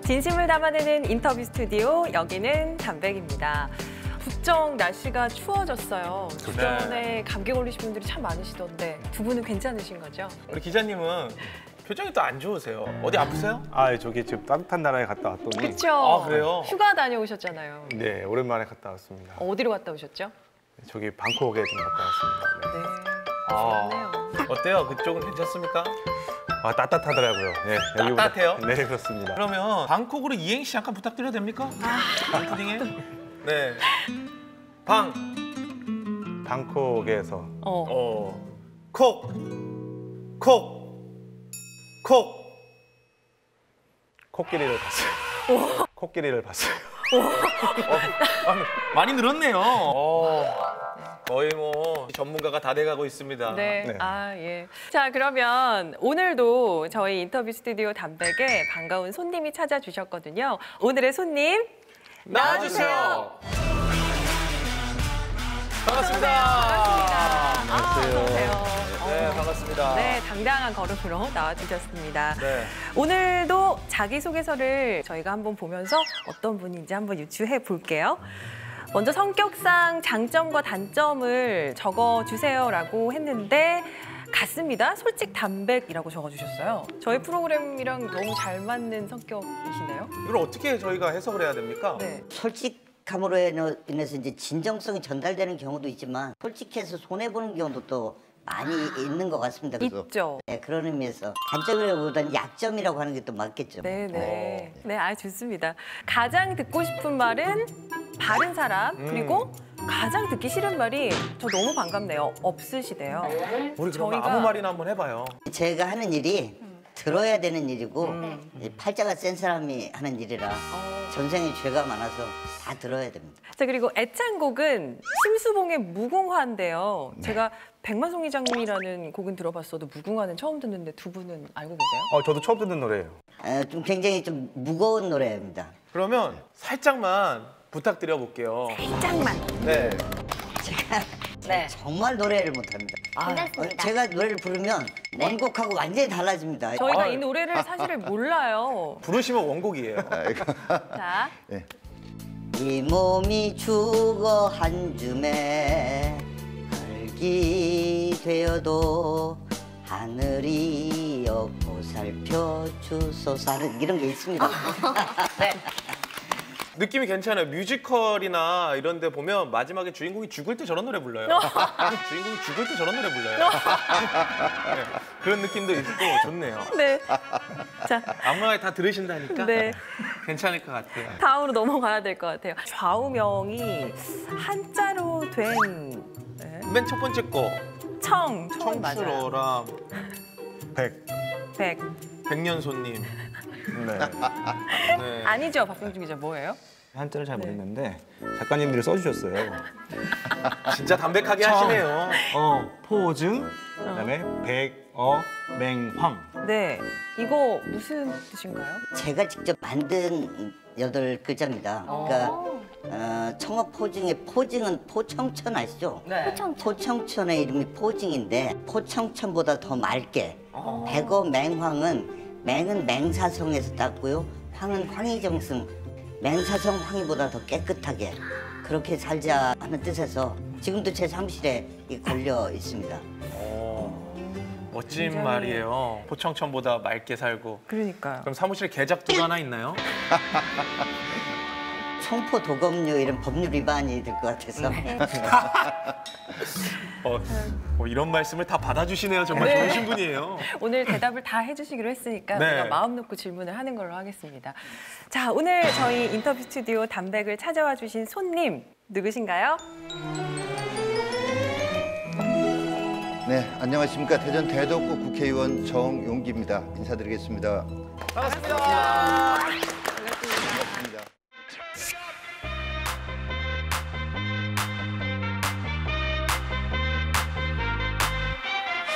진심을 담아내는 인터뷰 스튜디오, 여기는 담백입니다. 부쩍 날씨가 추워졌어요. 주변에 감기 걸리신 분들이 참 많으시던데 두 분은 괜찮으신 거죠? 우리 기자님은 표정이 또 안 좋으세요. 어디 아프세요? 아, 저기 지금 따뜻한 나라에 갔다 왔더니. 그렇죠. 아, 그래요? 휴가 다녀오셨잖아요. 네, 오랜만에 갔다 왔습니다. 어디로 갔다 오셨죠? 저기 방콕에 좀 갔다 왔습니다. 네. 아, 좋네요. 어때요? 그쪽은 괜찮습니까? 아, 따뜻하더라고요. 네, 여기보다. 따뜻해요? 네, 그렇습니다. 그러면 방콕으로 이행시 잠깐 부탁드려도 됩니까? 방푸딩에? 네. 방콕에서 콕. 코끼리를 봤어요. 코끼리를 봤어요. 많이 늘었네요. 거의 뭐 전문가가 다 돼가고 있습니다. 네. 네. 아, 예. 자, 그러면 오늘도 저희 인터뷰 스튜디오 담백에 반가운 손님이 찾아주셨거든요. 오늘의 손님 나와주세요. 반갑습니다. 반갑습니다. 어서오세요. 네, 반갑습니다. 네, 당당한 걸음으로 나와주셨습니다. 네. 오늘도 자기소개서를 저희가 한번 보면서 어떤 분인지 한번 유추해 볼게요. 먼저 성격상 장점과 단점을 적어주세요라고 했는데 같습니다. 솔직 담백이라고 적어주셨어요. 저희 프로그램이랑 너무 잘 맞는 성격이시네요. 이걸 어떻게 저희가 해석을 해야 됩니까? 네. 솔직함으로 인해서 이제 진정성이 전달되는 경우도 있지만 솔직해서 손해보는 경우도 또 많이 있는 것 같습니다. 그래서 있죠. 네, 그런 의미에서 단점이라기보다는 약점이라고 하는 게 또 맞겠죠. 네네. 네, 아 좋습니다. 가장 듣고 싶은 말은 바른 사람, 그리고 가장 듣기 싫은 말이 저 너무 반갑네요. 없으시대요. 우리 그럼 아무 말이나 한번 해봐요. 제가 하는 일이 들어야 되는 일이고 이제 팔자가 센 사람이 하는 일이라 전생에 죄가 많아서 다 들어야 됩니다. 자, 그리고 애창곡은 심수봉의 무궁화인데요. 제가 백마송이장님이라는 곡은 들어봤어도 무궁화는 처음 듣는데 두 분은 알고 계세요? 저도 처음 듣는 노래예요. 좀 굉장히 좀 무거운 노래입니다. 그러면 살짝만 부탁드려 볼게요. 살짝만. 네. 제가 네. 정말 노래를 못합니다. 제가 노래를 부르면 원곡하고 완전히 달라집니다. 저희가 이 노래를 사실을 몰라요. 부르시면 원곡이에요. 자, 이 몸이 죽어 한 줌에 흙이 되어도 하늘이 없고 살펴주소서는 이런 게 있습니다. 네. 느낌이 괜찮아요. 뮤지컬이나 이런 데 보면 마지막에 주인공이 죽을 때 저런 노래 불러요. 주인공이 죽을 때 저런 노래 불러요. 네, 그런 느낌도 있고 좋네요. 네. 자, 아무나 다 들으신다니까 네. 괜찮을 것 같아요. 다음으로 넘어가야 될 것 같아요. 좌우명이 한자로 된 맨 첫 번째 거 청이 맞아요. 청수로람 백. 백년손님. 네. 네. 아니죠, 박병준 기자. 뭐예요? 한자를 잘 모르겠는데 작가님들이 써주셨어요. 진짜 담백하게 하시네요. 포증, 그다음에 맹황. 네. 이거 무슨 뜻인가요? 제가 직접 만든 8글자입니다. 그러니까 청어 포징의 포징은 포청천 아시죠? 네. 포청천의 이름이 포징인데 포청천보다 더 맑게 백어 맹황은 맹은 맹사성에서 땄고요. 황은 황희정승, 맹사성 황희보다 더 깨끗하게 그렇게 살자 하는 뜻에서 지금도 제 사무실에 걸려 있습니다. 멋진 굉장히... 말이에요. 포청천보다 맑게 살고. 그러니까요. 그럼 사무실에 개작두가 하나 있나요? 청포 도검류 이런 법률 위반이 될 것 같아서. 이런 말씀을 다 받아주시네요. 정말 네. 좋으신 분이에요. 오늘 대답을 다 해주시기로 했으니까 네. 우리가 마음 놓고 질문을 하는 걸로 하겠습니다. 자, 오늘 저희 인터뷰 스튜디오 담백을 찾아와 주신 손님 누구신가요? 네, 안녕하십니까. 대전 대덕구 국회의원 정용기입니다. 인사드리겠습니다. 반갑습니다. 반갑습니다.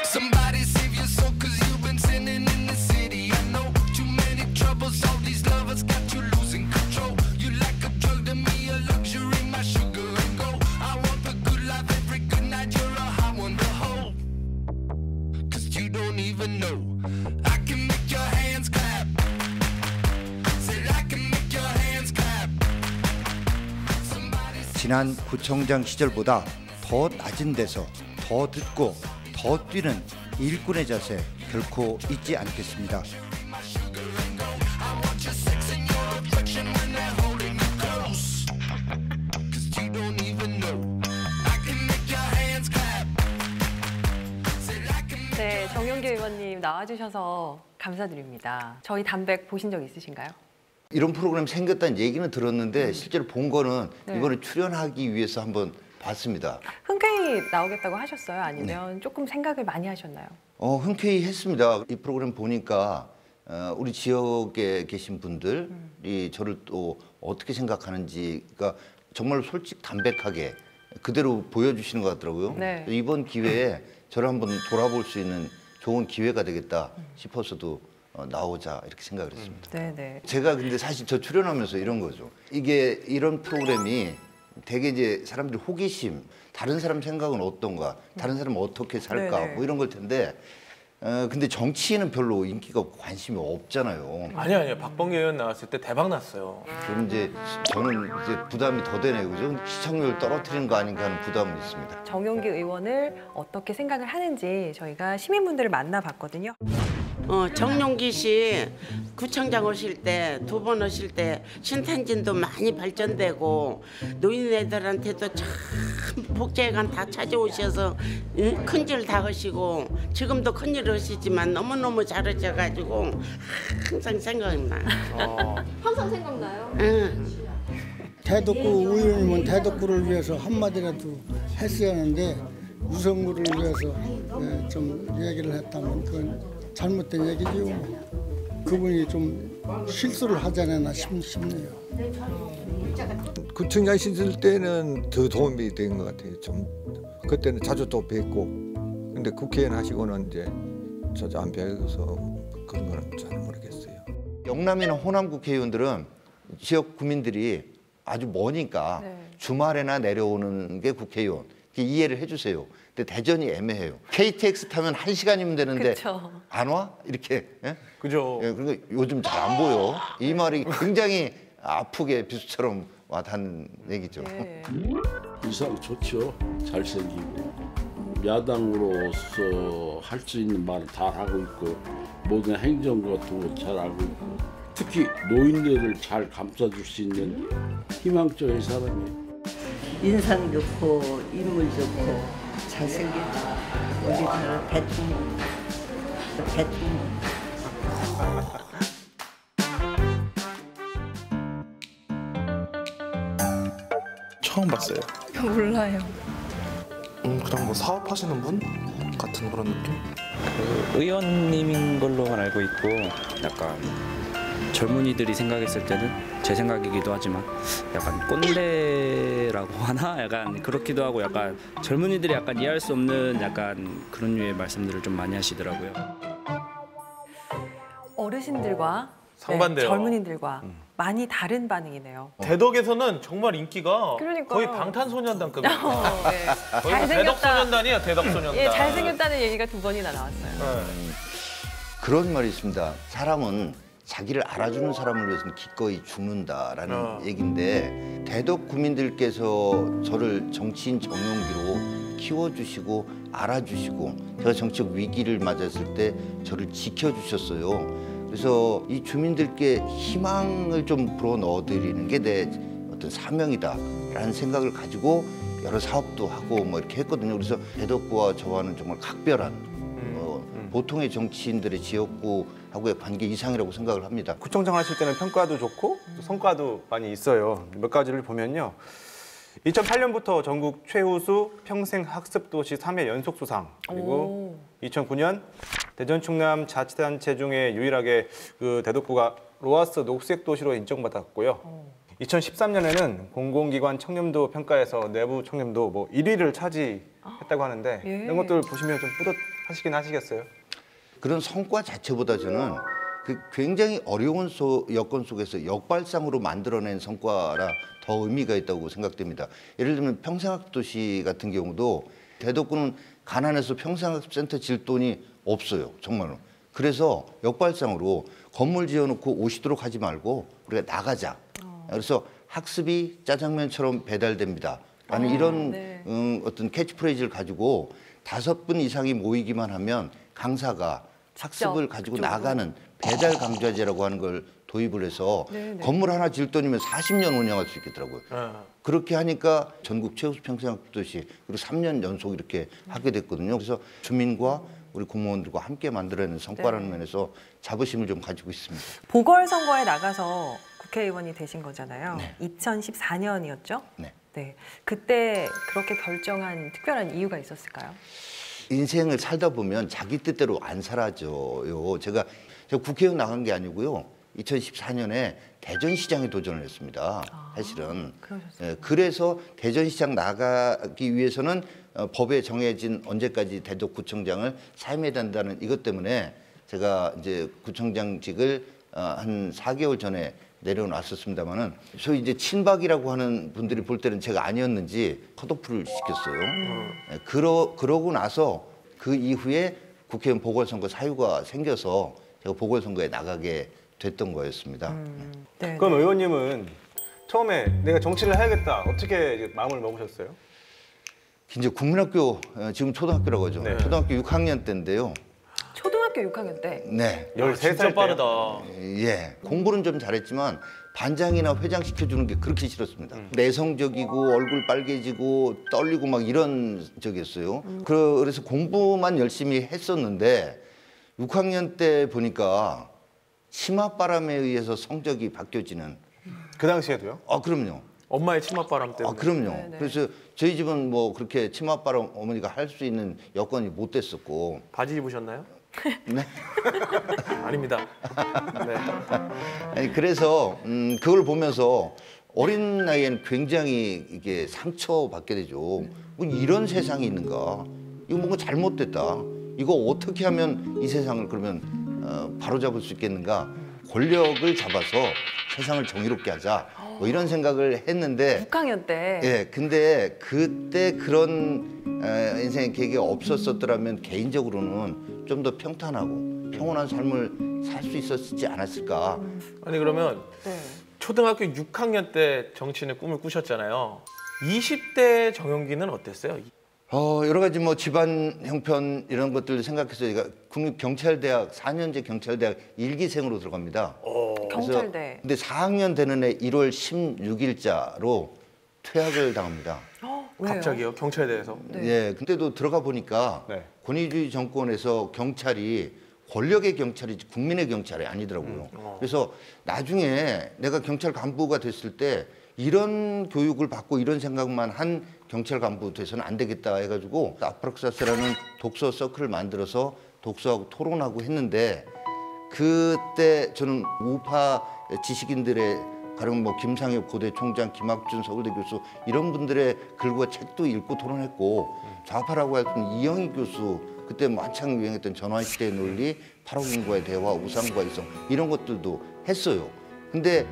Somebody save your soul, cause you've been sinning in the city. I know too many troubles, all these lovers got you losing control. You like a drug to me, a luxury, my sugar and gold. I want the good life every good night, you're a hot one to hold. Cause you don't even know I can make your hands clap. Said I 지난 구청장 시절보다 더 낮은 데서 더 듣고 더 뛰는 일꾼의 자세 결코 잊지 않겠습니다. 네, 정용기 의원님 나와주셔서 감사드립니다. 저희 담백 보신 적 있으신가요? 이런 프로그램 생겼다는 얘기는 들었는데 실제로 본 거는 네. 이번에 출연하기 위해서 한번 봤습니다. 흔쾌히 나오겠다고 하셨어요? 아니면 조금 생각을 많이 하셨나요? 흔쾌히 했습니다. 이 프로그램 보니까 우리 지역에 계신 분들이 저를 또 어떻게 생각하는지가 정말 솔직 담백하게 그대로 보여주시는 것 같더라고요. 네. 이번 기회에 저를 한번 돌아볼 수 있는 좋은 기회가 되겠다 싶어서도 나오자 이렇게 생각을 했습니다. 네네. 제가 근데 사실 저 출연하면서 이런 거죠. 이게 이런 프로그램이 되게 이제 사람들이 호기심, 다른 사람 생각은 어떤가, 다른 사람은 어떻게 살까, 네네. 뭐 이런 걸 텐데, 근데 정치인은 별로 인기가 없고 관심이 없잖아요. 아니요. 박범계 의원 나왔을 때 대박 났어요. 저는 이제 부담이 더 되네요, 그죠? 시청률 떨어뜨리는 거 아닌가 하는 부담은 있습니다. 정용기 의원을 어떻게 생각을 하는지 저희가 시민분들을 만나봤거든요. 정용기 씨 구청장 오실 때, 두 번 오실 때 신탄진도 많이 발전되고 노인네들한테도 참 복지회관 다 찾아오셔서 큰절 다 하시고 지금도 큰일 하시지만 너무너무 잘하셔가지고 항상 생각나. 항상 생각나요? 응. 대덕구 의원이면 대덕구를 위해서 한마디라도 했어야 하는데 우선구를 위해서 좀 얘기를 했다면 그건 잘못된 얘기죠. 그분이 좀 실수를 하지 않았나 싶네요. 구청장 시절 때는 더 도움이 된 것 같아요. 좀 그때는 자주 또 뵙고, 근데 국회의원 하시고는 이제 자주 안 뵈서 그런 거는 잘 모르겠어요. 영남이나 호남 국회의원들은 지역 구민들이 아주 머니까 주말에나 내려오는 게 국회의원. 이해를 해주세요. 근데 대전이 애매해요. KTX 타면 1시간이면 되는데 그쵸. 안 와? 이렇게. 예? 그죠. 예, 그러니까 요즘 잘 안 보여. 이 말이 굉장히 아프게 비수처럼 와닿는 얘기죠. 네. 이상 좋죠. 잘생기고 야당으로서 할 수 있는 말을 다 하고 있고 모든 행정 같은 거 잘하고 있고 특히 노인들을 잘 감싸줄 수 있는 희망적인 사람이에요. 인상 좋고 인물 좋고 잘생긴 우리나라 대통령. 처음 봤어요. 몰라요. 그냥 뭐 사업하시는 분 같은 그런 느낌? 그 의원님인 걸로만 알고 있고 약간 젊은이들이 생각했을 때는 제 생각이기도 하지만 약간 꼰대라고 하나? 약간 그렇기도 하고 약간 젊은이들이 약간 이해할 수 없는 약간 그런 류의 말씀들을 좀 많이 하시더라고요. 어르신들과 상반돼요. 젊은이들과 많이 다른 반응이네요. 대덕에서는 정말 인기가 그러니까요. 거의 방탄소년단급이에요. 네. 거의 잘생겼다. 대덕소년단이에요, 대덕소년단. 예, 잘생겼다는 얘기가 2번이나 나왔어요. 그런 말이 있습니다. 사람은 자기를 알아주는 사람을 위해서는 기꺼이 죽는다라는 얘기인데 대덕 구민들께서 저를 정치인 정용기로 키워주시고 알아주시고 제가 정치적 위기를 맞았을 때 저를 지켜주셨어요. 그래서 이 주민들께 희망을 좀 불어넣어드리는 게 내 어떤 사명이다라는 생각을 가지고 여러 사업도 하고 뭐 이렇게 했거든요. 그래서 대덕구와 저와는 정말 각별한 보통의 정치인들의 지역구하고의 관계 이상이라고 생각을 합니다. 구청장 하실 때는 평가도 좋고 또 성과도 많이 있어요. 몇 가지를 보면요. 2008년부터 전국 최우수 평생학습도시 3회 연속 수상, 그리고 2009년 대전 충남 자치단체 중에 유일하게 그 대덕구가 로아스 녹색도시로 인정받았고요. 2013년에는 공공기관 청렴도 평가에서 내부 청렴도 뭐 1위를 차지했다고 하는데 이런 것들 보시면 좀 뿌듯하시긴 하시겠어요? 그런 성과 자체보다 저는 그 굉장히 어려운 여건 속에서 역발상으로 만들어낸 성과라 더 의미가 있다고 생각됩니다. 예를 들면 평생학습도시 같은 경우도 대덕구는 가난해서 평생학습센터 질 돈이 없어요, 정말로. 그래서 역발상으로 건물 지어놓고 오시도록 하지 말고 우리가 나가자. 그래서 학습이 짜장면처럼 배달됩니다. 라는 이런 어떤 캐치프레이즈를 가지고 5분 이상이 모이기만 하면 강사가 학습을 가지고 나가는 배달 강좌제라고 하는 걸 도입을 해서 건물 하나 질 돈이면 40년 운영할 수 있겠더라고요. 그렇게 하니까 전국 최우수 평생학습도시 그리고 3년 연속 이렇게 하게 됐거든요. 그래서 주민과 우리 공무원들과 함께 만들어내는 성과라는 면에서 자부심을 좀 가지고 있습니다. 보궐선거에 나가서 국회의원이 되신 거잖아요. 2014년이었죠? 네. 그때 그렇게 결정한 특별한 이유가 있었을까요? 인생을 살다 보면 자기 뜻대로 안 살아져요. 제가 국회의원 나간 게 아니고요. 2014년에 대전시장에 도전을 했습니다. 사실은. 예, 그래서 대전시장 나가기 위해서는 법에 정해진 언제까지 대덕구청장을 사임해야 된다는 이것 때문에 제가 이제 구청장직을 한 4개월 전에 내려놨었습니다만은 소위 이제 친박이라고 하는 분들이 볼 때는 제가 아니었는지 컷오프를 시켰어요. 예, 그러고 나서 그 이후에 국회의원 보궐선거 사유가 생겨서 제가 보궐선거에 나가게 됐던 거였습니다. 그럼 의원님은 처음에 내가 정치를 해야겠다 어떻게 마음을 먹으셨어요? 이제 국민학교 지금 초등학교라고 하죠. 초등학교 6학년 때인데요. 초등학교 6학년 때? 네. 13살 진짜 빠르다. 예. 공부는 좀 잘했지만 반장이나 회장 시켜주는 게 그렇게 싫었습니다. 내성적이고 얼굴 빨개지고 떨리고 막 이런 적이었어요. 그래서 공부만 열심히 했었는데 6학년 때 보니까 치맛바람에 의해서 성적이 바뀌어지는. 그 당시에도요? 그럼요. 엄마의 치맛바람 때문에. 그럼요. 네네. 그래서 저희 집은 뭐 그렇게 치맛바람 어머니가 할 수 있는 여건이 못 됐었고. 바지 입으셨나요? 네. 아닙니다. 네. 아니, 그래서 그걸 보면서 어린 나이에는 굉장히 이게 상처받게 되죠. 뭐 이런 세상이 있는가? 이거 뭔가 잘못됐다. 이거 어떻게 하면 이 세상을 그러면 바로잡을 수 있겠는가? 권력을 잡아서 세상을 정의롭게 하자. 뭐 이런 생각을 했는데 6학년 때. 예, 근데 그때 그런 인생의 계기가 없었더라면 개인적으로는 좀 더 평탄하고 평온한 삶을 살 수 있었지 않았을까. 아니 그러면 초등학교 6학년 때 정치인의 꿈을 꾸셨잖아요. 20대 정용기는 어땠어요? 여러 가지 뭐 집안 형편 이런 것들을 생각해서 제가 국립경찰대학 4년제 경찰대학 1기생으로 들어갑니다. 경찰대. 근데 4학년 되는 해 1월 16일자로 퇴학을 당합니다. 갑자기요? 경찰대에서? 예, 근데도 들어가 보니까 권위주의 정권에서 경찰이 권력의 경찰이지 국민의 경찰이 아니더라고요. 그래서 나중에 내가 경찰 간부가 됐을 때 이런 교육을 받고 이런 생각만 한 경찰 간부 돼서는 안 되겠다 해가지고 아프락사스라는 독서 서클을 만들어서 독서하고 토론하고 했는데 그때 저는 우파 지식인들의 가령 뭐 김상엽 고대 총장, 김학준 서울대 교수 이런 분들의 글과 책도 읽고 토론했고 좌파라고 했던 이영희 교수 그때 뭐 한창 유행했던 전환시대의 논리, 8억 인구와의 대화, 우상과의 이성 이런 것들도 했어요. 근데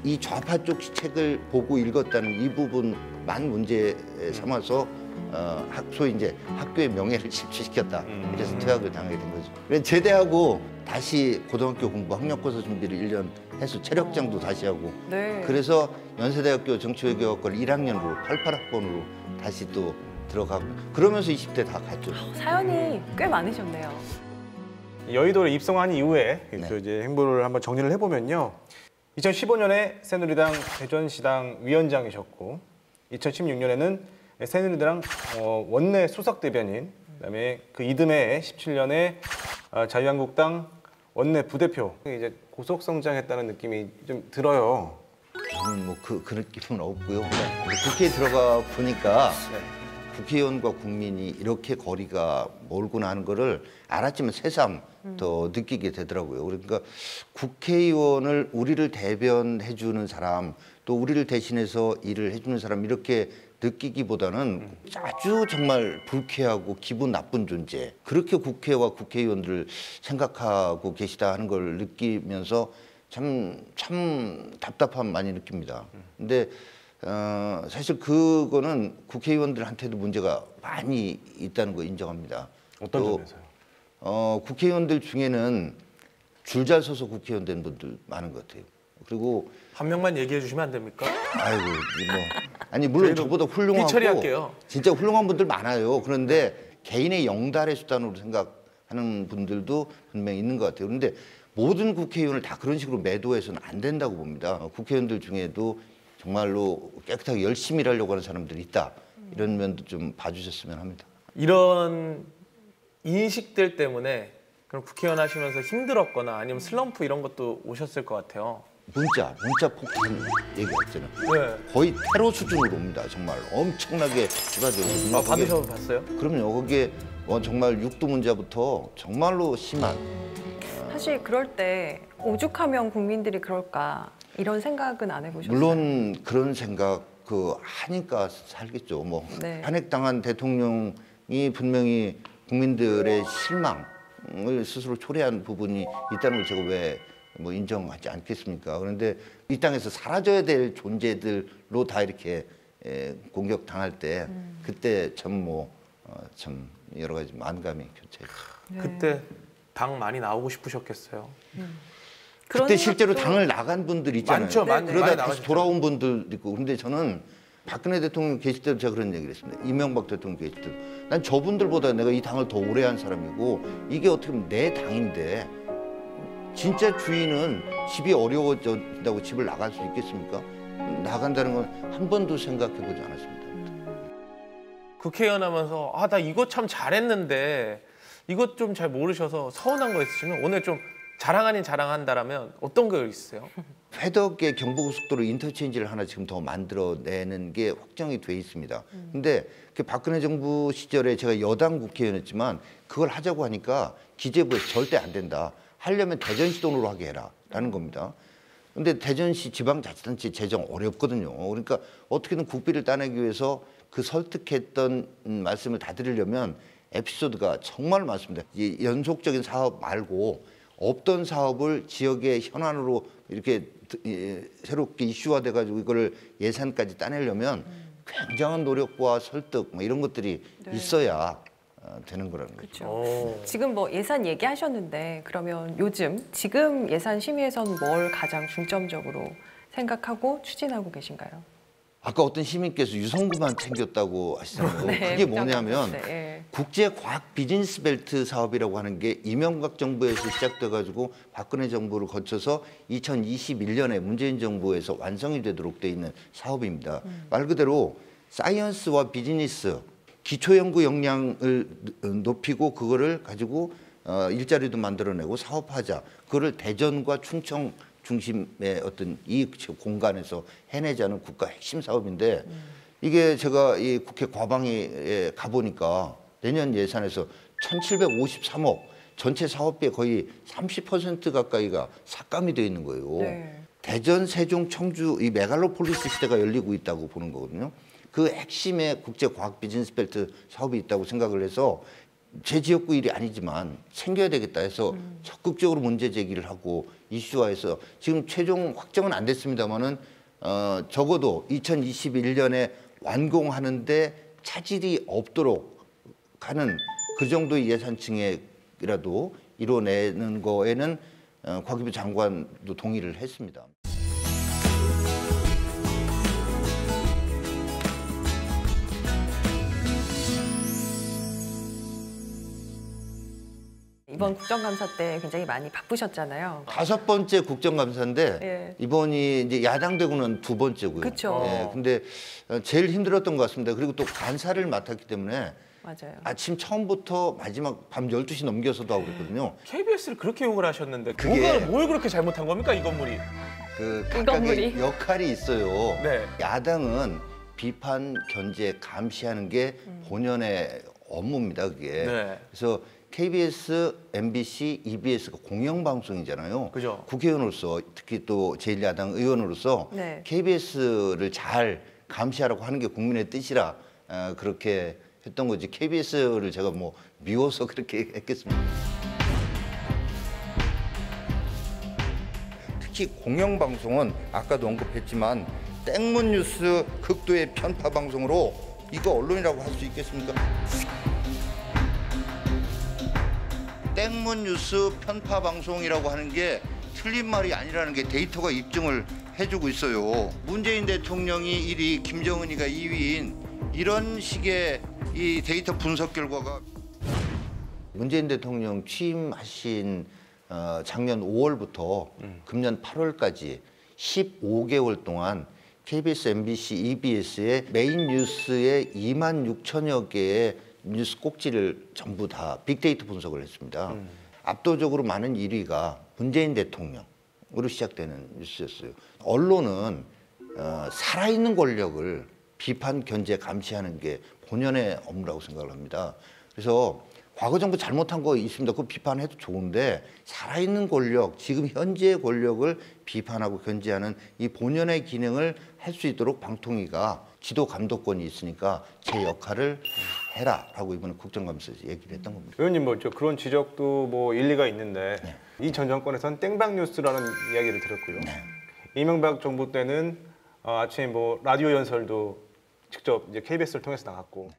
이 좌파 쪽 책을 보고 읽었다는 이 부분만 문제 삼아서 소위 이제 학교의 명예를 실추시켰다. 그래서 퇴학을 당하게 된 거죠. 그래서 제대하고 다시 고등학교 공부, 학력고사 준비를 1년 해서 체력장도 다시 하고 그래서 연세대학교 정치외교학과를 1학년으로 88학번으로 다시 또 들어가고 그러면서 20대 다 갔죠. 사연이 꽤 많으셨네요. 여의도를 입성한 이후에 그 이제 행보를 한번 정리를 해보면요. 2015년에 새누리당 대전시당 위원장이셨고 2016년에는 새누리당 원내 수석 대변인 그다음에 그 이듬해 17년에 자유한국당 원내 부대표 이제 고속 성장했다는 느낌이 좀 들어요. 저는 뭐 그 느낌은 없고요. 국회에 들어가 보니까 국회의원과 국민이 이렇게 거리가 멀구나 하는 거를 알았지만 새삼 더 느끼게 되더라고요. 그러니까 국회의원을 우리를 대변해 주는 사람 또 우리를 대신해서 일을 해주는 사람 이렇게 느끼기보다는 아주 정말 불쾌하고 기분 나쁜 존재 그렇게 국회와 국회의원들을 생각하고 계시다 하는 걸 느끼면서 참 답답함 많이 느낍니다. 근데 사실 그거는 국회의원들한테도 문제가 많이 있다는 거 인정합니다. 어떤 점에서요? 국회의원들 중에는 줄 잘 서서 국회의원 된 분들 많은 것 같아요. 그리고 한 명만 얘기해 주시면 안 됩니까? 아이고 뭐 아니 물론 저보다 훌륭하고 처리할게요. 진짜 훌륭한 분들 많아요. 그런데 개인의 영달의 수단으로 생각하는 분들도 분명히 있는 것 같아요. 그런데 모든 국회의원을 다 그런 식으로 매도해서는 안 된다고 봅니다. 국회의원들 중에도 정말로 깨끗하게 열심히 일하려고 하는 사람들이 있다. 이런 면도 좀 봐주셨으면 합니다. 이런 인식들 때문에 그럼 국회의원 하시면서 힘들었거나 아니면 슬럼프 이런 것도 오셨을 것 같아요. 문자 폭탄 얘기했잖아요. 네. 거의 테러 수준으로 옵니다. 정말 엄청나게 쏟아져요. 받으셔서 봤어요? 그럼요. 거기에 정말 육두 문자부터 정말로 심한. 사실 그럴 때 오죽하면 국민들이 그럴까 이런 생각은 안 해보셨어요? 물론 그런 생각 하니까 살겠죠. 뭐 네. 탄핵당한 대통령이 분명히 국민들의 실망을 스스로 초래한 부분이 있다는 걸 제가 왜 뭐 인정하지 않겠습니까? 그런데 이 땅에서 사라져야 될 존재들로 다 이렇게 공격당할 때 그때 참 여러 가지 만감이 교차해요. 네. 그때 당 많이 나오고 싶으셨겠어요. 그때 실제로 당을 나간 분들 있잖아요. 많죠, 그러다 다시 돌아온 분들 있고. 근데 저는 박근혜 대통령 계실 때도 제가 그런 얘기를 했습니다. 이명박 대통령 계실 때도. 난 저분들보다 내가 이 당을 더 오래 한 사람이고 이게 어떻게 보면 내 당인데 진짜 주인은 집이 어려워진다고 집을 나갈 수 있겠습니까? 나간다는 건 한 번도 생각해보지 않았습니다. 국회의원 하면서 나 이거 참 잘했는데 이것 좀 잘 모르셔서 서운한 거 있으시면 오늘 좀 자랑 아닌 자랑한다라면 어떤 거 있으세요? 회덕의 경부고속도로 인터체인지를 하나 지금 더 만들어내는 게 확정이 돼 있습니다. 근데 그 박근혜 정부 시절에 제가 여당 국회의원이었지만 그걸 하자고 하니까 기재부에서 절대 안 된다. 하려면 대전시 돈으로 하게 해라 라는 겁니다. 근데 대전시 지방자치단체 재정 어렵거든요. 그러니까 어떻게든 국비를 따내기 위해서 그 설득했던 말씀을 다 드리려면 에피소드가 정말 많습니다. 이 연속적인 사업 말고 없던 사업을 지역의 현안으로 이렇게 새롭게 이슈화돼 가지고 이거를 예산까지 따내려면 굉장한 노력과 설득 뭐 이런 것들이 있어야 되는 거라는 거죠. 그렇죠. 지금 뭐 예산 얘기하셨는데 그러면 요즘 지금 예산 심의에서는 뭘 가장 중점적으로 생각하고 추진하고 계신가요? 아까 어떤 시민께서 유성구만 챙겼다고 하시잖아요. 네, 그게 뭐냐면 네. 국제과학 비즈니스벨트 사업이라고 하는 게 이명박 정부에서 시작돼가지고 박근혜 정부를 거쳐서 2021년에 문재인 정부에서 완성이 되도록 돼 있는 사업입니다. 말 그대로 사이언스와 비즈니스, 기초연구 역량을 높이고 그거를 가지고 일자리도 만들어내고 사업하자. 그거를 대전과 충청 중심의 어떤 이 공간에서 해내자는 국가 핵심 사업인데 이게 제가 이 국회 과방위에 가보니까 내년 예산에서 1,753억 전체 사업비의 거의 30% 가까이가 삭감이 되어 있는 거예요. 네. 대전, 세종, 청주 이 메갈로폴리스 시대가 열리고 있다고 보는 거거든요. 그 핵심의 국제과학 비즈니스벨트 사업이 있다고 생각을 해서 제 지역구 일이 아니지만 챙겨야 되겠다 해서 적극적으로 문제 제기를 하고 이슈화해서 지금 최종 확정은 안 됐습니다만은 적어도 2021년에 완공하는데 차질이 없도록 하는 그 정도의 예산층이라도 이뤄내는 거에는 과기부 장관도 동의를 했습니다. 이번 국정감사 때 굉장히 많이 바쁘셨잖아요. 5번째 국정감사인데 예. 이번이 이제 야당 되고는 2번째고요. 그렇죠. 예, 근데 제일 힘들었던 것 같습니다. 그리고 또 간사를 맡았기 때문에 맞아요. 아침 처음부터 마지막 밤 12시 넘겨서도 하고 그랬거든요. KBS를 그렇게 욕을 하셨는데 그게 뭘 그렇게 잘못한 겁니까 이 건물이? 그 각각의 역할이 있어요. 네. 야당은 비판, 견제, 감시하는 게 본연의 업무입니다. 그게. 네. 그래서 KBS, MBC, EBS가 공영방송이잖아요. 그죠. 국회의원으로서 특히 또 제1야당 의원으로서 네. KBS를 잘 감시하라고 하는 게 국민의 뜻이라 그렇게 했던 거지. KBS를 제가 뭐 미워서 그렇게 했겠습니까? 특히 공영방송은 아까도 언급했지만 땡문 뉴스 극도의 편파 방송으로 이거 언론이라고 할 수 있겠습니까? 땡문 뉴스 편파 방송이라고 하는 게 틀린 말이 아니라는 게 데이터가 입증을 해주고 있어요. 문재인 대통령이 1위, 김정은이가 2위인 이런 식의 이 데이터 분석 결과가 문재인 대통령 취임하신 작년 5월부터 금년 8월까지 15개월 동안 KBS, MBC, EBS의 메인 뉴스의 2만 6천여 개의 뉴스 꼭지를 전부 다 빅데이터 분석을 했습니다. 압도적으로 많은 1위가 문재인 대통령으로 시작되는 뉴스였어요. 언론은 살아있는 권력을 비판, 견제, 감시하는 게 본연의 업무라고 생각을 합니다. 그래서 과거 정부 잘못한 거 있습니다. 그거 비판해도 좋은데 살아있는 권력, 지금 현재의 권력을 비판하고 견제하는 이 본연의 기능을 할 수 있도록 방통위가 지도 감독권이 있으니까 제 역할을 해라라고 이번에 국정감사에서 얘기를 했던 겁니다. 의원님 뭐 그런 지적도 뭐 일리가 있는데 이 전 정권에서는 땡방 뉴스라는 이야기를 들었고요. 이명박 정부 때는 아침에 뭐 라디오 연설도 직접 이제 KBS를 통해서 나갔고.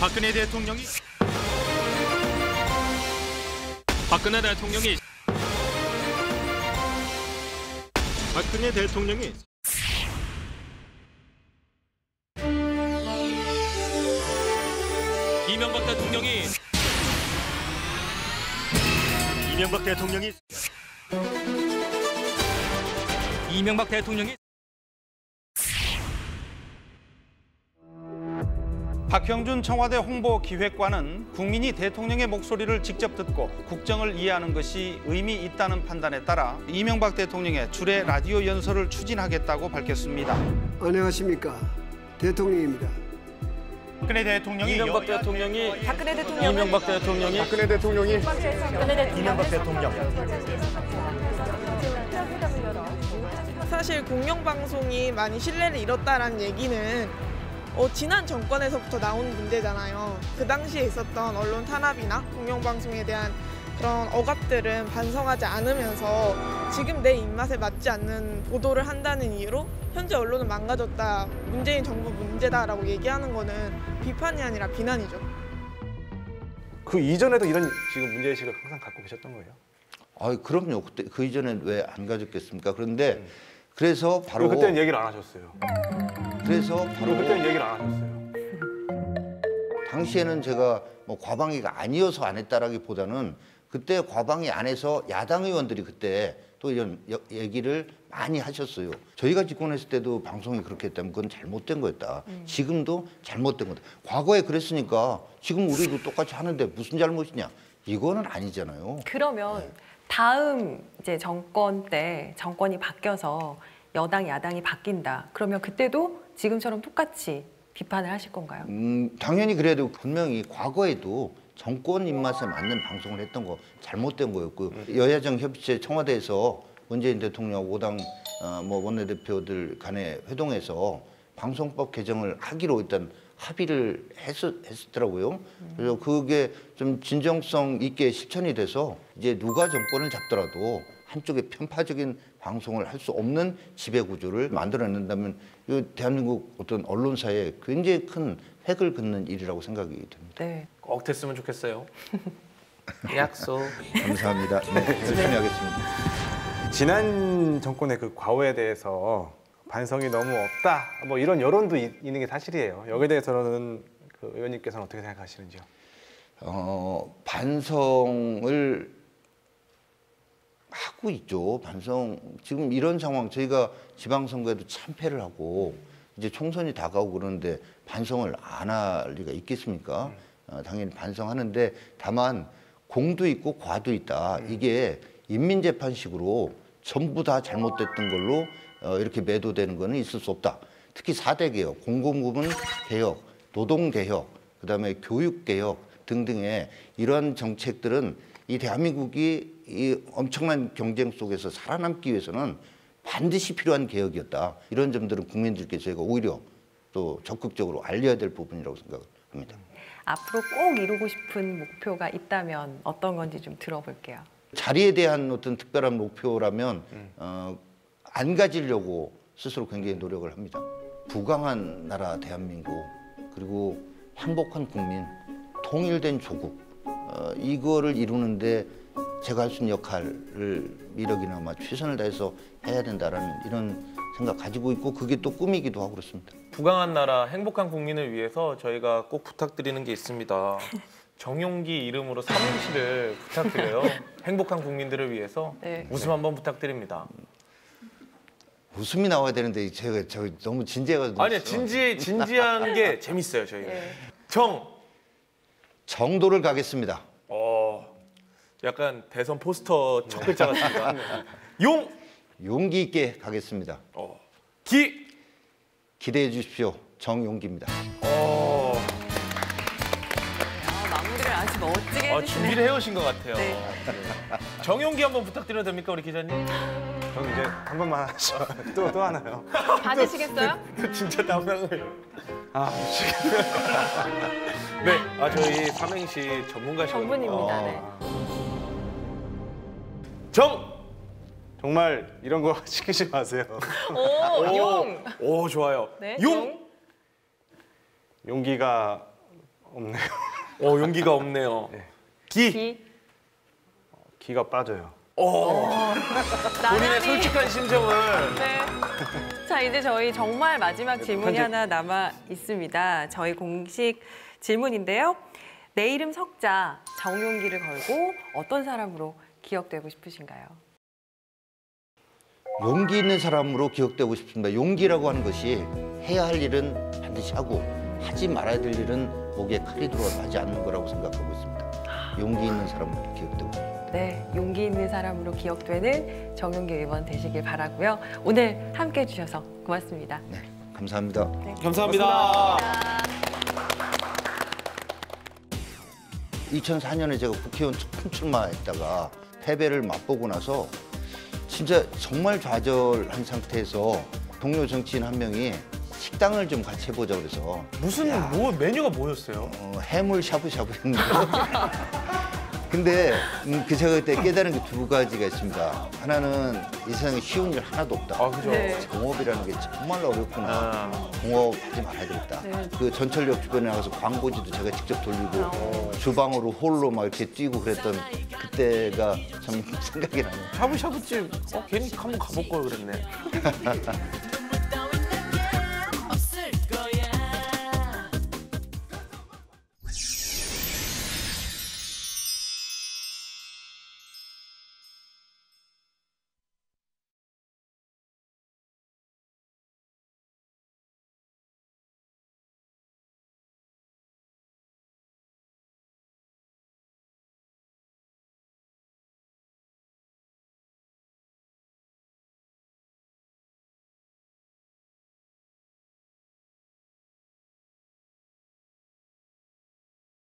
박근혜 대통령이 이명박 대통령이 박형준 청와대 홍보기획관은 국민이 대통령의 목소리를 직접 듣고 국정을 이해하는 것이 의미 있다는 판단에 따라 이명박 대통령의 주례 라디오 연설을 추진하겠다고 밝혔습니다. 안녕하십니까. 대통령입니다. 박근혜 대통령이 이명박 대통령이 박근혜 대통령 이명박 대통령이 박근혜 대통령이 이명박 대통령 사실 공영방송이 많이 신뢰를 잃었다는 얘기는 지난 정권에서부터 나온 문제잖아요. 그 당시에 있었던 언론 탄압이나 공영방송에 대한 그런 억압들은 반성하지 않으면서 지금 내 입맛에 맞지 않는 보도를 한다는 이유로 현재 언론은 망가졌다, 문재인 정부 문제다라고 얘기하는 거는 비판이 아니라 비난이죠. 그 이전에도 이런 지금 문제의식을 항상 갖고 계셨던 거예요? 그럼요. 그때 그 이전엔 왜 안 가졌겠습니까? 그런데 그래서 바로 그때는 얘기를 안 하셨어요. 그래서 바로 그때는 얘기를 안 하셨어요. 당시에는 제가 뭐 과방위가 아니어서 안 했다라기보다는 그때 과방위 안에서 야당 의원들이 그때 또 이런 얘기를 많이 하셨어요. 저희가 집권했을 때도 방송이 그렇게 했다면 그건 잘못된 거였다. 지금도 잘못된 거다. 과거에 그랬으니까 지금 우리도 똑같이 하는데 무슨 잘못이냐? 이거는 아니잖아요. 그러면 다음 이제 정권 때 정권이 바뀌어서 여당 야당이 바뀐다. 그러면 그때도 지금처럼 똑같이 비판을 하실 건가요? 당연히 그래도 분명히 과거에도 정권 입맛에 맞는 방송을 했던 거 잘못된 거였고 여야정 협의체 청와대에서 문재인 대통령하고 5당 원내대표들 간의 회동에서 방송법 개정을 하기로 일단 합의를 했었더라고요. 그래서 그게 좀 진정성 있게 실천이 돼서 이제 누가 정권을 잡더라도 한쪽에 편파적인 방송을 할 수 없는 지배구조를 만들어낸다면 이 대한민국 어떤 언론사에 굉장히 큰 획을 긋는 일이라고 생각이 됩니다. 네. 꼭 됐으면 좋겠어요. 약속. 감사합니다. 네, 열심히 하겠습니다. 지난 정권의 그 과오에 대해서 반성이 너무 없다, 뭐 이런 여론도 있는 게 사실이에요. 여기에 대해서는 그 의원님께서는 어떻게 생각하시는지요? 반성을 하고 있죠. 반성. 지금 이런 상황, 저희가 지방선거에도 참패를 하고 이제 총선이 다가오고 그러는데 반성을 안 할 리가 있겠습니까? 당연히 반성하는데 다만 공도 있고 과도 있다. 이게 인민재판식으로 전부 다 잘못됐던 걸로 이렇게 매도되는 거는 있을 수 없다. 특히 4대 개혁, 공공부문 개혁, 노동개혁, 그다음에 교육개혁 등등의 이러한 정책들은 이 대한민국이 이 엄청난 경쟁 속에서 살아남기 위해서는 반드시 필요한 개혁이었다. 이런 점들은 국민들께 저희가 오히려 또 적극적으로 알려야 될 부분이라고 생각을 합니다. 앞으로 꼭 이루고 싶은 목표가 있다면 어떤 건지 좀 들어볼게요. 자리에 대한 어떤 특별한 목표라면 안 가지려고 스스로 굉장히 노력을 합니다. 부강한 나라 대한민국, 그리고 행복한 국민, 통일된 조국 이거를 이루는데 제가 할 수 있는 역할을 미력이나마 최선을 다해서 해야 된다라는 이런 생각 가지고 있고 그게 또 꿈이기도 하고 그렇습니다. 부강한 나라, 행복한 국민을 위해서 저희가 꼭 부탁드리는 게 있습니다. 정용기 이름으로 삼행시를 부탁드려요. 행복한 국민들을 위해서 네. 웃음 한번 부탁드립니다. 웃음이 나와야 되는데 제가 너무 진지해가지고. 아니 진지한 게 재밌어요 저희. 네. 정도를 가겠습니다. 약간 대선 포스터 첫 글자 같습니다. 용기 있게 가겠습니다. 기대해 주십시오. 정용기입니다. 마무리를 아주 멋지게 해주시네요. 준비를 해오신 것 같아요. 네. 정용기 한번 부탁드려도 됩니까 우리 기자님? 전 이제 한 번만 하죠. 또 하나요? 받으시겠어요? 진짜 담당을. 네, 저희 삼행시 전문가시거든요. 전문입니다. 네. 정말 이런 거 시키지 마세요. 용. 오, 좋아요. 네, 용기가 없네요. 용기가 없네요. 네. 기가 빠져요. 본인의 솔직한 심정을. 네. 자, 이제 저희 정말 마지막 질문이 하나 남아 있습니다. 저희 공식 질문인데요. 내 이름 석자 정용기를 걸고 어떤 사람으로 기억되고 싶으신가요? 용기 있는 사람으로 기억되고 싶습니다. 용기라고 하는 것이 해야 할 일은 반드시 하고 하지 말아야 될 일은 목에 칼이 들어가지 않는 거라고 생각하고 있습니다. 용기 있는 사람으로 기억되고 싶습니다. 네, 용기 있는 사람으로 기억되는 정용기 의원 되시길 바라고요. 오늘 함께해 주셔서 고맙습니다. 네, 감사합니다. 네. 감사합니다. 2004년에 제가 국회의원 첫 출마했다가 패배를 맛보고 나서 진짜 정말 좌절한 상태에서 동료 정치인 한 명이 식당을 좀 같이 해보자 그래서 무슨 메뉴가 뭐였어요? 해물 샤브샤브였는데 근데 제가 그때 깨달은 게 두 가지가 있습니다. 하나는 이 세상에 쉬운 일 하나도 없다. 그죠. 네. 공업이라는 게 정말 어렵구나. 공업하지 말아야 되겠다. 네. 그 전철역 주변에 나가서 광고지도 제가 직접 돌리고 주방으로 홀로 막 이렇게 뛰고 그랬던 그때가 참 생각이 나네요. 샤브샤브집 괜히 한번 가볼 걸 그랬네.